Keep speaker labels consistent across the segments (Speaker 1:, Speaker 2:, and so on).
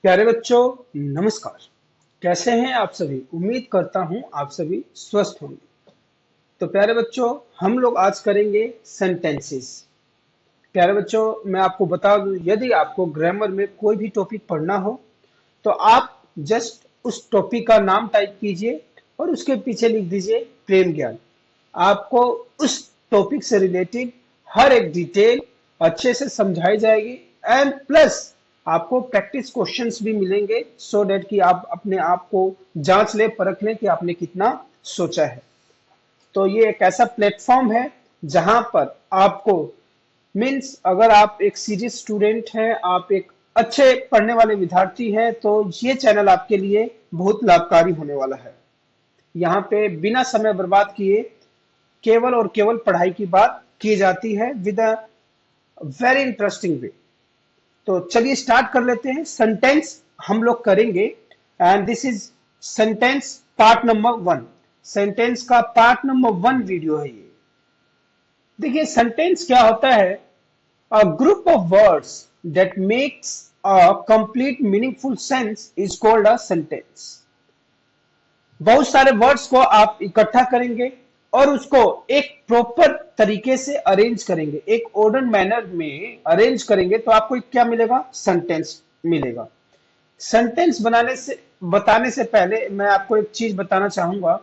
Speaker 1: प्यारे बच्चों, नमस्कार। कैसे हैं आप सभी? उम्मीद करता हूं आप सभी स्वस्थ होंगे। तो प्यारे बच्चों, हम लोग आज करेंगे सेंटेंसेस। प्यारे बच्चों, मैं आपको बता दूं, यदि आपको ग्रामर में कोई भी टॉपिक पढ़ना हो तो आप जस्ट उस टॉपिक का नाम टाइप कीजिए और उसके पीछे लिख दीजिए प्रेम ज्ञान। आपको उस टॉपिक से रिलेटेड हर एक डिटेल अच्छे से समझाई जाएगी एंड प्लस आपको प्रैक्टिस क्वेश्चंस भी मिलेंगे सो डेट कि आप अपने आप को जांच ले परख लें कि आपने कितना सोचा है। तो ये एक ऐसा प्लेटफॉर्म है जहां पर आपको मीन्स अगर आप एक सीरियस स्टूडेंट हैं, आप एक अच्छे पढ़ने वाले विद्यार्थी हैं, तो ये चैनल आपके लिए बहुत लाभकारी होने वाला है। यहाँ पे बिना समय बर्बाद किए केवल और केवल पढ़ाई की बात की जाती है with a very interesting way. तो चलिए स्टार्ट कर लेते हैं। सेंटेंस हम लोग करेंगे and this is sentence part number 1। Sentence का पार्ट नंबर 1 वीडियो है ये। देखिए सेंटेंस क्या होता है? अ group of words that makes a complete meaningful sense is called a sentence. बहुत सारे वर्ड्स को आप इकट्ठा करेंगे और उसको एक प्रॉपर तरीके से अरेंज करेंगे, एक ऑर्डर मैनर में अरेंज करेंगे तो आपको क्या मिलेगा? सेंटेंस मिलेगा। सेंटेंस बनाने से बताने से पहले मैं आपको एक चीज बताना चाहूंगा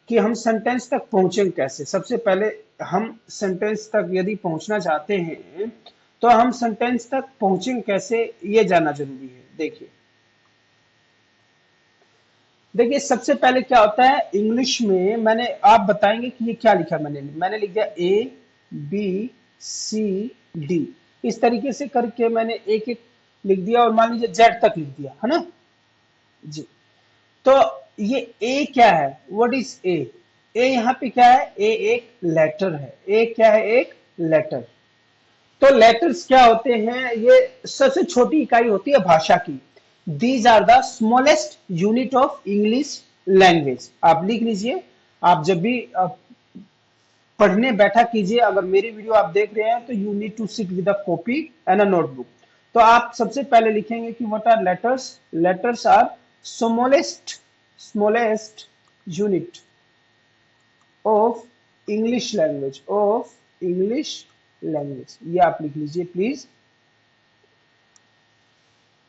Speaker 1: कि हम सेंटेंस तक पहुंचेंगे कैसे। सबसे पहले हम सेंटेंस तक यदि पहुंचना चाहते हैं तो हम सेंटेंस तक पहुंचेंगे कैसे, ये जानना जरूरी है। देखिए देखिए सबसे पहले क्या होता है इंग्लिश में, मैंने आप बताएंगे कि ये क्या लिखा। मैंने लिख दिया ए बी सी डी। इस तरीके से करके मैंने एक एक लिख दिया और मान लीजिए जेड तक लिख दिया, है ना जी। तो ये ए क्या है? What is a? ए यहाँ पे क्या है? ए एक लेटर है। ए क्या है? एक लेटर। तो लेटर्स क्या होते हैं? ये सबसे छोटी इकाई होती है भाषा की। These are the smallest unit of English language. आप लिख लीजिए। आप जब भी पढ़ने बैठा कीजिए, अगर मेरी वीडियो आप देख रहे हैं तो you need to sit with a copy and a notebook. तो आप सबसे पहले लिखेंगे कि what are letters. Letters are smallest unit of English language, of English language. ये आप लिख लीजिए प्लीज।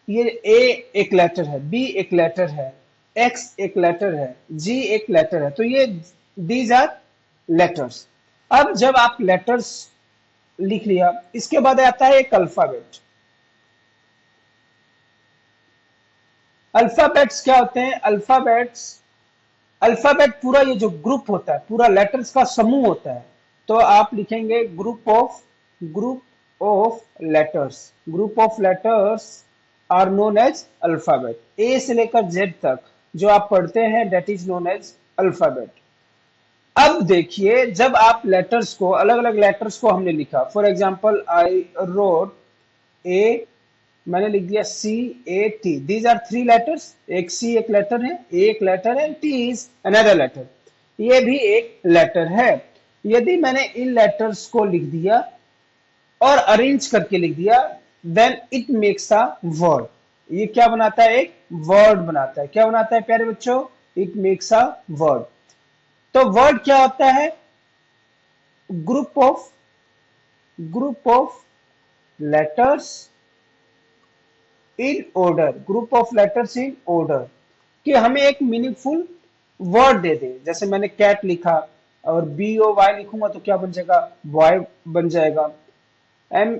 Speaker 1: ये ए एक लेटर है, बी एक लेटर है, एक्स एक लेटर है, जी एक लेटर है। तो ये दीज आर लेटर्स। अब जब आप लेटर्स लिख लिया, इसके बाद आता है एक अल्फाबेट। अल्फाबेट्स क्या होते हैं? अल्फाबेट पूरा ये जो ग्रुप होता है, पूरा लेटर्स का समूह होता है। तो आप लिखेंगे group of letters. Group of letters are known as alphabet. A से लेकर जेड तक जो आप पढ़ते हैं that is known as alphabet. अब देखिए जब आप लेटर्स को अलग अलग लेटर्स को हमने लिखा, for example I road A, मैंने लिख दिया C A T. These are three letters. एक सी एक लेटर है, ए एक लेटर है, टी इज अनदर लेटर। ये भी एक लेटर है। यदि मैंने इन लेटर्स को लिख दिया और अरेंज करके लिख दिया, then it makes a word. ये क्या बनाता है? एक वर्ड बनाता है। क्या बनाता है प्यारे बच्चों? It makes a word. तो वर्ड क्या होता है? Group of group of letters in order. Group of letters in order. कि हमें एक मीनिंगफुल वर्ड दे दे। जैसे मैंने कैट लिखा और बी ओ वाई लिखूंगा तो क्या बन जाएगा? बॉय बन जाएगा। एम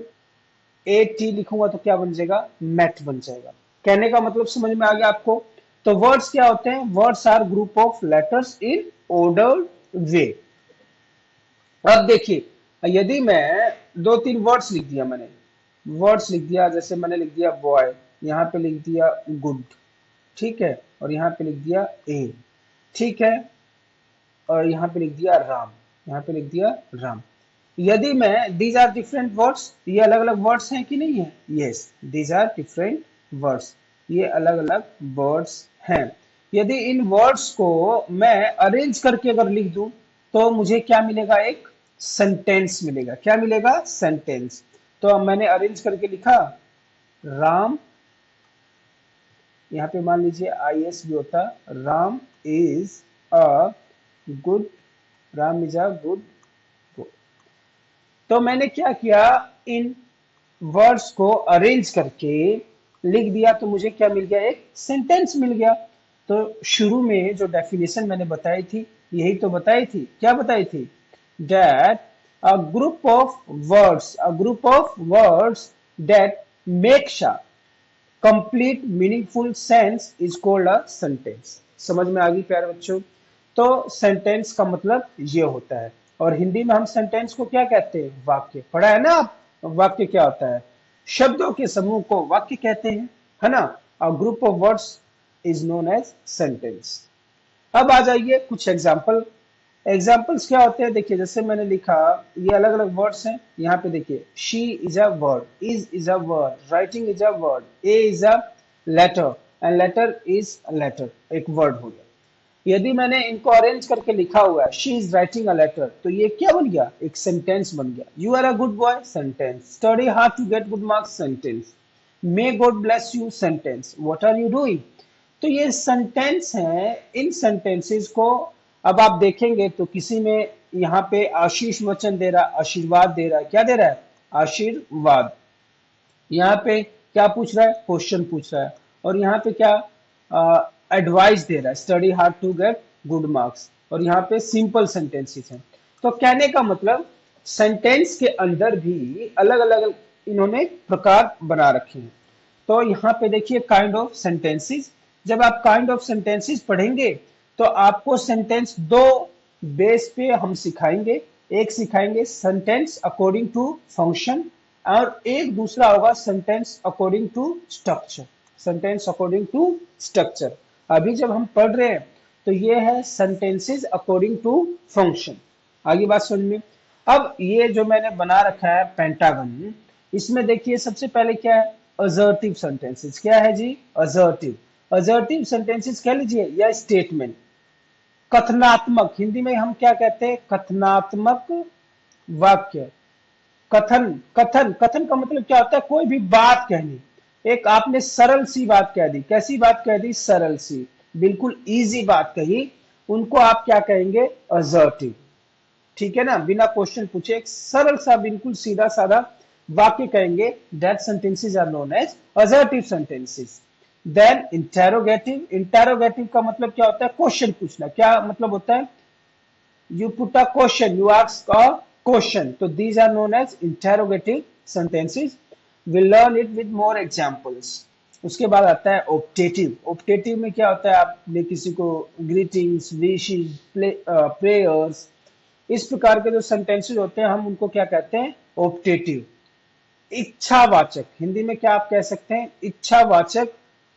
Speaker 1: ए टी लिखूंगा तो क्या बन जाएगा? मैट बन जाएगा। कहने का मतलब समझ में आ गया आपको? तो वर्ड्स क्या होते हैं? Words are group of letters in order way. अब देखिए यदि मैं दो तीन वर्ड्स लिख दिया, मैंने वर्ड्स लिख दिया, जैसे मैंने लिख दिया बॉय, यहाँ पे लिख दिया गुड, ठीक है, और यहाँ पे लिख दिया ए, ठीक है, और यहाँ पे लिख दिया राम, यहाँ पे लिख दिया राम। यदि मैं दीज आर डिफरेंट वर्ड्स, ये अलग अलग वर्ड्स हैं कि नहीं है? Yes, these are different words. ये अलग अलग वर्ड्स हैं। यदि इन वर्ड्स को मैं अरेंज करके अगर लिख दूं तो मुझे क्या मिलेगा? एक सेंटेंस मिलेगा। क्या मिलेगा? सेंटेंस। तो अब मैंने अरेंज करके लिखा राम यहाँ पे मान लीजिए IS भी होता, Ram is a good, Ram is a good boy. तो मैंने क्या किया, इन वर्ड्स को अरेंज करके लिख दिया, तो मुझे क्या मिल गया, एक सेंटेंस मिल गया। तो शुरू में जो डेफिनेशन मैंने बताई थी, यही तो बताई थी, क्या बताई थी, that a group of words that makes a complete meaningful sense is called a sentence। समझ में आ गई प्यारे बच्चों। तो सेंटेंस का मतलब ये होता है, और हिंदी में हम सेंटेंस को क्या कहते हैं, वाक्य। पढ़ा है ना आप, वाक्य क्या होता है, शब्दों के समूह को वाक्य कहते हैं, है ना। A group of words is known as sentence. अब आ जाइए कुछ एग्जाम्पल। एग्जाम्पल्स क्या होते हैं, देखिए जैसे मैंने लिखा, ये अलग अलग वर्ड्स हैं। यहाँ पे देखिए, she is a word, is a word, writing is a word, A is a letter, and letter is a letter, एक वर्ड हो गया। यदि मैंने इनको अरेंज करके लिखा हुआ है, she is writing a letter, तो ये क्या बन गया, एक सेंटेंस बन गया। You are a good boy, sentence. Study hard to get good marks, sentence. May God bless you, sentence. What are you doing. तो ये सेंटेंस हैं। इन सेंटेंसेस को अब आप देखेंगे तो किसी में यहाँ पे आशीष वचन दे रहा, आशीर्वाद दे रहा है, क्या दे रहा है, आशीर्वाद। यहाँ पे क्या पूछ रहा है, क्वेश्चन पूछ रहा है। और यहाँ पे क्या एडवाइस दे रहा है, study hard to get good marks. और यहाँ पे सिंपल सेंटेंसेस हैं। तो कहने का मतलब, सेंटेंस के अंदर भी अलग अलग इन्होंने प्रकार बना रखे हैं। तो यहाँ पे देखिए, काइंड ऑफ सेंटेंसेस। जब आप काइंड ऑफ सेंटेंसेस पढ़ेंगे तो आपको सेंटेंस दो बेस पे हम सिखाएंगे। एक सिखाएंगे सेंटेंस अकॉर्डिंग टू फंक्शन, और एक दूसरा होगा sentence according to structure. Sentence according to structure. अभी जब हम पढ़ रहे हैं तो ये है सेंटेंसेस अकॉर्डिंग टू फंक्शन। आगे बात समझ में। अब ये जो मैंने बना रखा है पेंटागन, इसमें देखिए सबसे पहले क्या है, असर्टिव सेंटेंसेस। क्या है जी, असर्टिव। असर्टिव सेंटेंसेस कह लीजिए, या स्टेटमेंट। कथनात्मक, हिंदी में हम क्या कहते हैं, कथनात्मक वाक्य। कथन, कथन, कथन का मतलब क्या होता है, कोई भी बात कहनी। एक आपने सरल सी बात कह दी, कैसी बात कह दी, सरल सी, बिल्कुल इजी बात कही, उनको आप क्या कहेंगे, असर्टिव। ठीक है ना, बिना क्वेश्चन पूछे एक सरल सा, बिल्कुल सीधा साधा वाक्य कहेंगे, that sentences are known as assertive sentences. Then interrogative. Interrogative का मतलब क्या होता है, क्वेश्चन पूछना। क्या मतलब होता है, you put a question, you ask a question, so these are known as interrogative sentences। we'll learn it with more examples। उसके बाद आता है ऑप्टेटिव। ऑप्टेटिव में क्या होता है, आपने किसी को ग्रीटिंग्स, विशेस, प्रेयर्स, इस प्रकार के जो सेंटेंसेस होते हैं हम उनको क्या कहते हैं, ऑप्टेटिव। इच्छावाचक, हिंदी में क्या आप कह सकते हैं, इच्छावाचक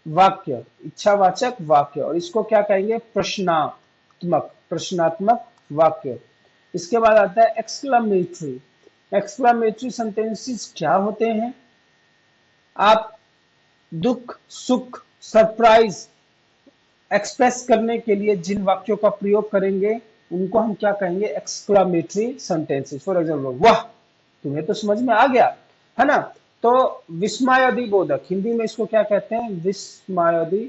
Speaker 1: वाक्य, इच्छावाचक वाक्य। और इसको क्या कहेंगे, प्रश्नात्मक, प्रश्नात्मक वाक्य। इसके बाद आता है एक्सक्लामेटरी। एक्सक्लामेटरी सेंटेंसेस क्या होते हैं, आप दुख, सुख, सरप्राइज एक्सप्रेस करने के लिए जिन वाक्यों का प्रयोग करेंगे उनको हम क्या कहेंगे, एक्सक्लामेटरी सेंटेंसेस। फॉर एग्जाम्पल, वाह, तुम्हें तो समझ में आ गया, है ना। तो विस्मयादि बोधक, हिंदी में इसको क्या कहते हैं, विस्मयादि,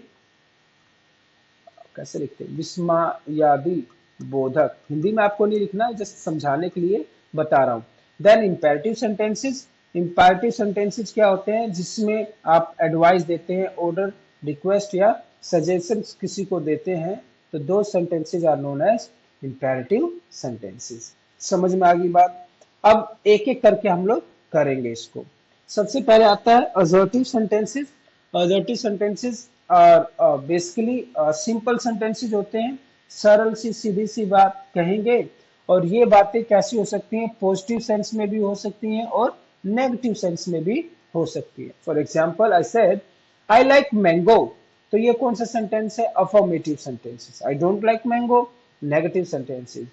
Speaker 1: कैसे लिखते हैं, विस्मयादि बोधक। हिंदी में आपको नहीं लिखना, जस्ट समझाने के लिए बता रहा हूं। Then imperative sentences. Imperative sentences क्या होते हैं, जिसमें आप एडवाइस देते हैं, ऑर्डर, रिक्वेस्ट या सजेशन किसी को देते हैं, तो दो sentences are known as imperative sentences. समझ में आ गई बात। अब एक एक करके हम लोग करेंगे इसको। सबसे पहले आता है assertive sentences. Assertive sentences are basically simple sentences होते हैं, सरल सी सीधी सी बात कहेंगे। और ये बातें कैसी हो सकती हैं, पॉजिटिव सेंस में भी हो सकती हैं और नेगेटिव सेंस में भी हो सकती है। For example, I said I like mango, तो ये कौन सा सेंटेंस है, affirmative sentences. I don't like mango, negative sentences.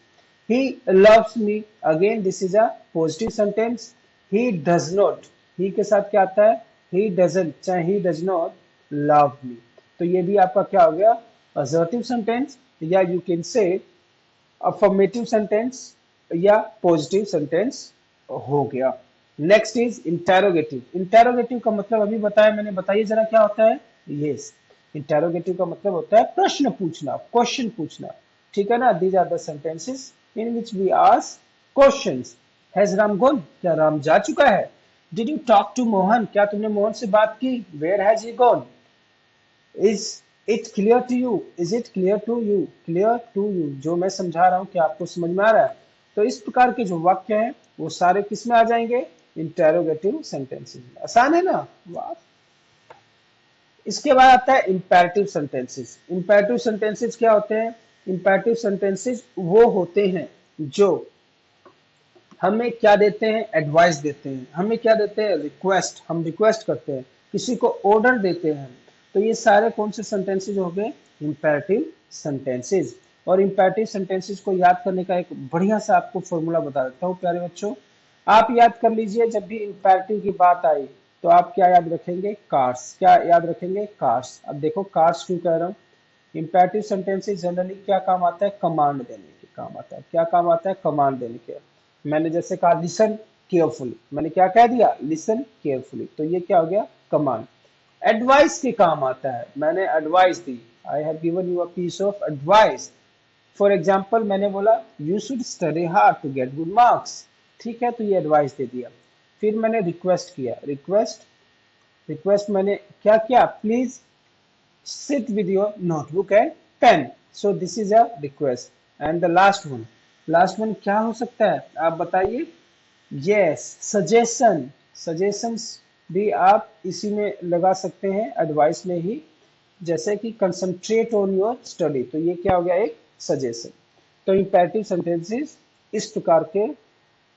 Speaker 1: he loves me, again this is a positive sentence। he does not, he के साथ क्या आता है, he doesn't, चाहे he does not love me, तो ये भी आपका क्या हो गया, assertive sentence, या you can say affirmative sentence या positive sentence हो गया। Next is interrogative. इंटेरोगेटिव का मतलब अभी बताया मैंने, बताइए जरा क्या होता है। यस, इंटेरोगेटिव का मतलब होता है प्रश्न पूछना, क्वेश्चन पूछना, ठीक है ना। These are the sentences in which we ask questions. Has Ram gone, क्या राम जा चुका है। Did you talk to Mohan, क्या तुमने मोहन से बात की। Where has he gone. Is it clear to you, is it clear to you, clear to you, जो मैं समझा रहा हूं क्या आपको समझ में आ रहा है। तो इस प्रकार के जो वाक्य हैं वो सारे किस में आ जाएंगे, इंटेरोगेटिव सेंटेंसेस में। आसान है ना, वाह। इसके बाद आता है इंपैरेटिव सेंटेंसेस। इंपैरेटिव सेंटेंसेस क्या होते हैं, इंपैरेटिव सेंटेंसेस वो होते हैं जो हमें क्या देते हैं, एडवाइस देते हैं। हमें क्या देते हैं, रिक्वेस्ट, हम रिक्वेस्ट करते हैं, किसी को ऑर्डर देते हैं। तो ये सारे कौन से सेंटेंसेज हो गए, इंपैरेटिव सेंटेंसेज। और इंपैरेटिव सेंटेंसेज को याद करने का एक बढ़िया सा आपको फॉर्मूला बता देता हूँ प्यारे बच्चों। आप याद कर लीजिए, जब भी इंपैरेटिव की बात आई तो आप क्या याद रखेंगे, कार्स। क्या याद रखेंगे, कार्स। अब देखो कार्स क्यों कह रहा हूँ, इंपैरेटिव सेंटेंसेस जनरली क्या काम आता है, कमांड देने के काम आता है। क्या काम आता है, कमांड देने के। मैंने जैसे कहा लिसन केयरफुली, मैंने क्या कह दिया, लिसन केयरफुली, तो ये क्या हो गया, कमांड। एडवाइस के काम आता है, मैंने एडवाइस दी, I have given you a piece of advice. For example मैंने बोला you should study hard to get good marks, ठीक है, तो ये एडवाइस दे दिया। फिर मैंने रिक्वेस्ट किया, रिक्वेस्ट, रिक्वेस्ट मैंने क्या किया, please sit with your notebook and pen, so this is a request. And the last one क्या हो सकता है, आप बताइए। yes, suggestion, suggestions भी आप इसी में लगा सकते हैं, एडवाइस में ही। जैसे कि कंसंट्रेट ऑन योर स्टडी, तो ये क्या हो गया, एक सजेशन। तो इंपैरेटिव सेंटेंसेस इस प्रकार के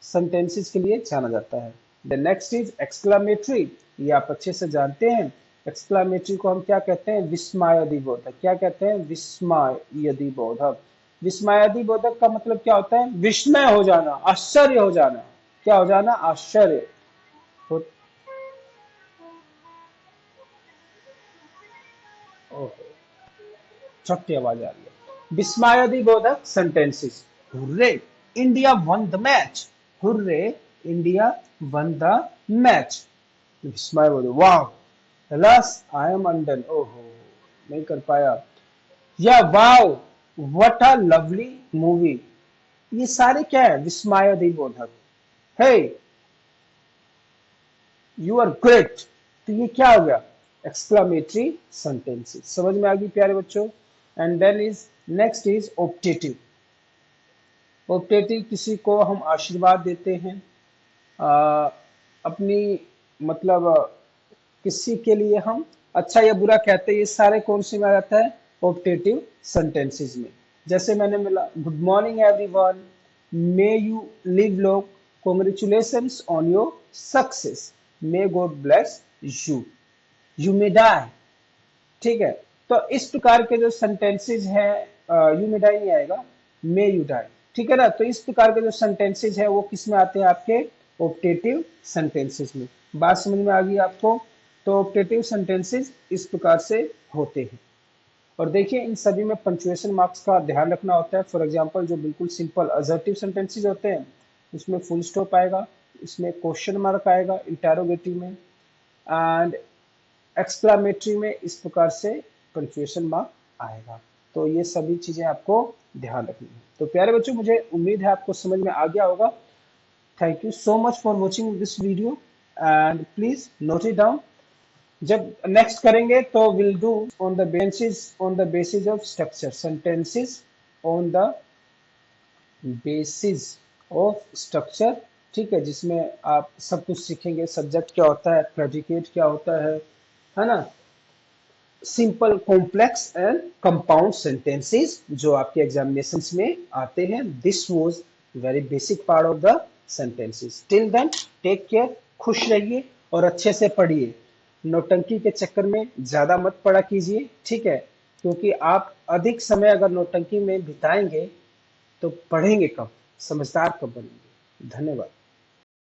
Speaker 1: सेंटेंसेस के लिए जाना जाता है। द नेक्स्ट इज एक्सक्लामेटरी, ये आप अच्छे से जानते हैं। एक्सक्लामेटरी को हम क्या कहते हैं, विस्मयादिबोधक। क्या कहते हैं, विस्मयादिबोधक। विस्मयादिबोधक का मतलब क्या होता है, विस्मय हो जाना, आश्चर्य हो जाना। क्या हो जाना, आश्चर्य हो। छठी आवाज आ रही है। विस्मयादिबोधक sentences, hurray India won the match, hurray India won the match. विस्मय बोलो, वाह, Alas, I am undone. ओहो, नहीं कर पाया। या wow, what a lovely movie. ये सारे क्या है, विस्मयादिबोधक। हे, यू आर ग्रेट, तो ये क्या हो गया, एक्सक्लामेटरी सेंटेंसेस। समझ में आ गई प्यारे बच्चों। And then is next is optative. Optative किसी को हम आशीर्वाद देते हैं, आ, अपनी मतलब किसी के लिए हम अच्छा या बुरा कहते हैं। ये सारे कौन से में आ जाता है, ऑप्टेटिव सेंटेंसेस में। जैसे मैंने मिला, good morning everyone, may you live long, congratulations on your success, may God bless you, you may die, ठीक है। तो इस प्रकार के जो सेंटेंसेस हैं, यू मे डाई नहीं आएगा, मे यू डाई, ठीक है ना। तो इस प्रकार के जो सेंटेंसेस हैं वो किस में आते हैं, आपके ऑप्टेटिव सेंटेंसेस में। बात समझ में आ गई आपको। तो ऑप्टेटिव सेंटेंसेस इस प्रकार से होते हैं। और देखिए इन सभी में पंक्चुएशन मार्क्स का ध्यान रखना होता है। फॉर एग्जांपल जो बिल्कुल सिंपल असर्टिव सेंटेंसेस होते हैं उसमें फुल स्टॉप आएगा, इसमें क्वेश्चन मार्क आएगा इंटेरोगेटिव में, एंड एक्सक्लामेटरी में इस प्रकार से पंक्चुएशन मार्क आएगा। तो ये सभी चीजें आपको ध्यान रखनी है। तो प्यारे बच्चों, मुझे उम्मीद है आपको समझ में आ गया होगा। Thank you so much for watching this video and please note it down. जब नेक्स्ट करेंगे तो will do on the basis of structure, sentences on the basis of structure, ठीक है, जिसमें आप सब कुछ सीखेंगे। सब्जेक्ट क्या होता है, प्रेडिकेट क्या होता है ना, simple, complex and compound sentences जो आपके एग्जामिनेशंस में आते हैं। This was very basic part of the sentences. Till then take care, खुश रहिए और अच्छे से पढ़िए। नौटंकी के चक्कर में ज्यादा मत पढ़ा कीजिए, ठीक है, क्योंकि आप अधिक समय अगर नौटंकी में बिताएंगे तो पढ़ेंगे कब, समझदार कब बनेंगे। धन्यवाद।